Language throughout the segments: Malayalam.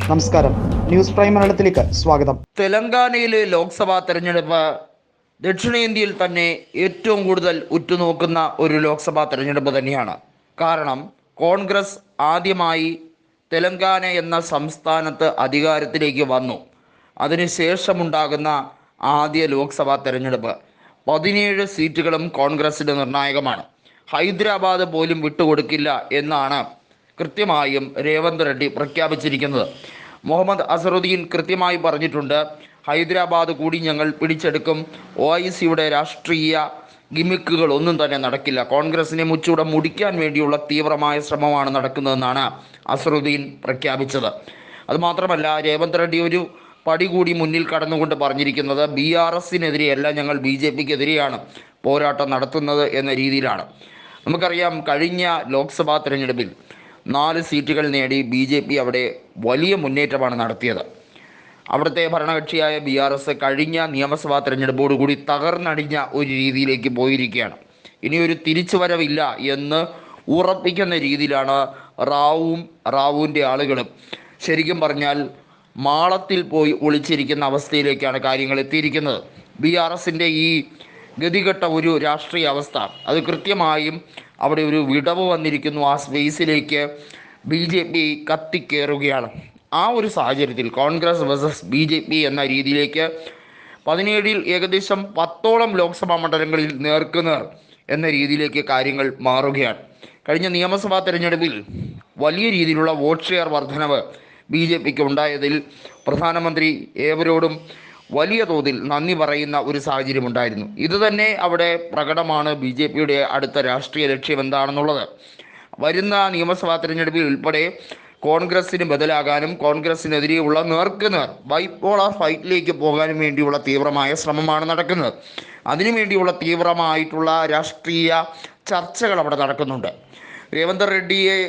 നമസ്കാരം, ന്യൂസ് പ്രൈം മലയാളത്തിലേക്ക് സ്വാഗതം. തെലങ്കാനയിലെ ലോക്സഭാ തെരഞ്ഞെടുപ്പ് ദക്ഷിണേന്ത്യയിൽ തന്നെ ഏറ്റവും കൂടുതൽ ഉറ്റുനോക്കുന്ന ഒരു ലോക്സഭാ തെരഞ്ഞെടുപ്പ് തന്നെയാണ്. കാരണം കോൺഗ്രസ് ആദ്യമായി തെലങ്കാന എന്ന സംസ്ഥാനത്ത് അധികാരത്തിലേക്ക് വന്നു. അതിനുശേഷമുണ്ടാകുന്ന ആദ്യ ലോക്സഭാ തെരഞ്ഞെടുപ്പ് 17 സീറ്റുകളും കോൺഗ്രസിന് നിർണായകമാണ്. ഹൈദരാബാദ് പോലും വിട്ടുകൊടുക്കില്ല എന്നാണ് കൃത്യമായും രേവന്ത് റെഡ്ഡി പ്രഖ്യാപിച്ചിരിക്കുന്നത്. മുഹമ്മദ് അസറുദ്ദീൻ കൃത്യമായി പറഞ്ഞിട്ടുണ്ട്, ഹൈദരാബാദ് കൂടി ഞങ്ങൾ പിടിച്ചെടുക്കും. OICയുടെ രാഷ്ട്രീയ ഗിമിക്കുകൾ ഒന്നും തന്നെ നടക്കില്ല. കോൺഗ്രസിനെ മുച്ചൂടെ മുടിക്കാൻ വേണ്ടിയുള്ള തീവ്രമായ ശ്രമമാണ് നടക്കുന്നതെന്നാണ് അസറുദ്ദീൻ പ്രഖ്യാപിച്ചത്. അതുമാത്രമല്ല, രേവന്ത് റെഡ്ഡി ഒരു പടി കൂടി മുന്നിൽ കടന്നുകൊണ്ട് പറഞ്ഞിരിക്കുന്നത് BRSനെതിരെയല്ല, ഞങ്ങൾ BJPക്കെതിരെയാണ് പോരാട്ടം നടത്തുന്നത് എന്ന രീതിയിലാണ്. നമുക്കറിയാം, കഴിഞ്ഞ ലോക്സഭാ തെരഞ്ഞെടുപ്പിൽ 4 സീറ്റുകൾ നേടി BJP അവിടെ വലിയ മുന്നേറ്റമാണ് നടത്തിയത്. അവിടുത്തെ ഭരണകക്ഷിയായ BRS കഴിഞ്ഞ നിയമസഭാ തെരഞ്ഞെടുപ്പോടുകൂടി തകർന്നടിഞ്ഞ ഒരു രീതിയിലേക്ക് പോയിരിക്കുകയാണ്. ഇനിയൊരു തിരിച്ചുവരവില്ല എന്ന് ഉറപ്പിക്കുന്ന രീതിയിലാണ് റാവുവിൻ്റെ ആളുകളും ശരിക്കും പറഞ്ഞാൽ മാളത്തിൽ പോയി ഒളിച്ചിരിക്കുന്ന അവസ്ഥയിലേക്കാണ് കാര്യങ്ങൾ എത്തിയിരിക്കുന്നത്. BRSൻ്റെ ഈ ഗതികെട്ട ഒരു രാഷ്ട്രീയ അവസ്ഥ അത് കൃത്യമായും അവിടെ ഒരു വിടവ് വന്നിരിക്കുന്നു. ആ സ്പേസിലേക്ക് BJP കത്തിക്കയറുകയാണ്. ആ ഒരു സാഹചര്യത്തിൽ കോൺഗ്രസ് വേഴ്സസ് BJP എന്ന രീതിയിലേക്ക് 17-ൽ ഏകദേശം 10ഓളം ലോക്സഭാ മണ്ഡലങ്ങളിൽ നേർക്കുനേർ എന്ന രീതിയിലേക്ക് കാര്യങ്ങൾ മാറുകയാണ്. കഴിഞ്ഞ നിയമസഭാ തെരഞ്ഞെടുപ്പിൽ വലിയ രീതിയിലുള്ള വോട്ട് ഷെയർ വർധനവ് BJPക്ക് ഉണ്ടായതിൽ പ്രധാനമന്ത്രി ഏവരോടും വലിയ തോതിൽ നന്ദി പറയുന്ന ഒരു സാഹചര്യമുണ്ടായിരുന്നു. ഇതുതന്നെ അവിടെ പ്രകടമാണ്. BJPയുടെ അടുത്ത രാഷ്ട്രീയ ലക്ഷ്യം എന്താണെന്നുള്ളത് വരുന്ന നിയമസഭാ തെരഞ്ഞെടുപ്പിൽ ഉൾപ്പെടെ കോൺഗ്രസിന് ബദലാകാനും കോൺഗ്രസിനെതിരെയുള്ള നേർക്കുനേർ ബൈപോളാർ ഫൈറ്റിലേക്ക് പോകാനും വേണ്ടിയുള്ള തീവ്രമായ ശ്രമമാണ് നടക്കുന്നത്. അതിനുവേണ്ടിയുള്ള തീവ്രമായിട്ടുള്ള രാഷ്ട്രീയ ചർച്ചകൾ അവിടെ നടക്കുന്നുണ്ട്. രേവന്ത് റെഡ്ഡിയെ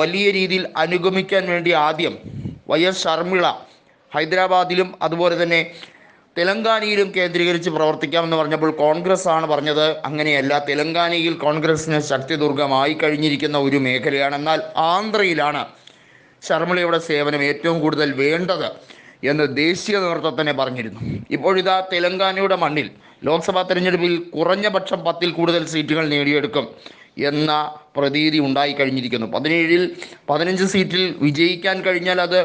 വലിയ രീതിയിൽ അനുഗമിക്കാൻ വേണ്ടി ആദ്യം YS ഷർമിള ഹൈദരാബാദിലും അതുപോലെ തന്നെ തെലങ്കാനയിലും കേന്ദ്രീകരിച്ച് പ്രവർത്തിക്കാമെന്ന് പറഞ്ഞപ്പോൾ കോൺഗ്രസ് ആണ് പറഞ്ഞത് അങ്ങനെയല്ല, തെലങ്കാനയിൽ കോൺഗ്രസിന് ശക്തിദുർഗമായി കഴിഞ്ഞിരിക്കുന്ന ഒരു മേഖലയാണ്, എന്നാൽ ആന്ധ്രയിലാണ് ഷർമിളയുടെ സേവനം ഏറ്റവും കൂടുതൽ വേണ്ടത് എന്ന് ദേശീയ നേതൃത്വം തന്നെ പറഞ്ഞിരുന്നു. ഇപ്പോഴിതാ തെലങ്കാനയുടെ മണ്ണിൽ ലോക്സഭാ തെരഞ്ഞെടുപ്പിൽ കുറഞ്ഞ പക്ഷം 10-ൽ കൂടുതൽ സീറ്റുകൾ നേടിയെടുക്കും എന്ന പ്രതീതി ഉണ്ടായിക്കഴിഞ്ഞിരിക്കുന്നു. 17-ൽ 15 സീറ്റിൽ വിജയിക്കാൻ കഴിഞ്ഞാൽ അത്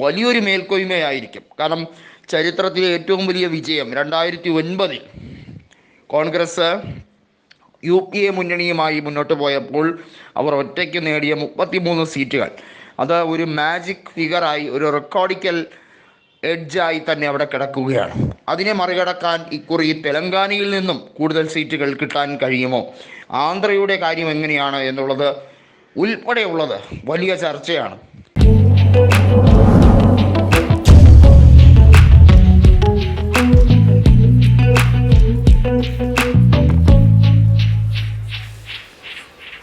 വലിയൊരു മേൽക്കോയ്മയായിരിക്കും. കാരണം ചരിത്രത്തിലെ ഏറ്റവും വലിയ വിജയം 2009-ൽ കോൺഗ്രസ് UPA മുന്നണിയുമായി മുന്നോട്ട് പോയപ്പോൾ അവർ ഒറ്റയ്ക്ക് നേടിയ 33 സീറ്റുകൾ അത് ഒരു മാജിക് ഫിഗറായി, ഒരു റെക്കോർഡിക്കൽ എഡ്ജായി തന്നെ അവിടെ കിടക്കുകയാണ്. അതിനെ മറികടക്കാൻ ഇക്കുറി തെലങ്കാനയിൽ നിന്നും കൂടുതൽ സീറ്റുകൾ കിട്ടാൻ കഴിയുമോ, ആന്ധ്രയുടെ കാര്യം എങ്ങനെയാണ് എന്നുള്ളത് ഉൾപ്പെടെയുള്ളത് വലിയ ചർച്ചയാണ്.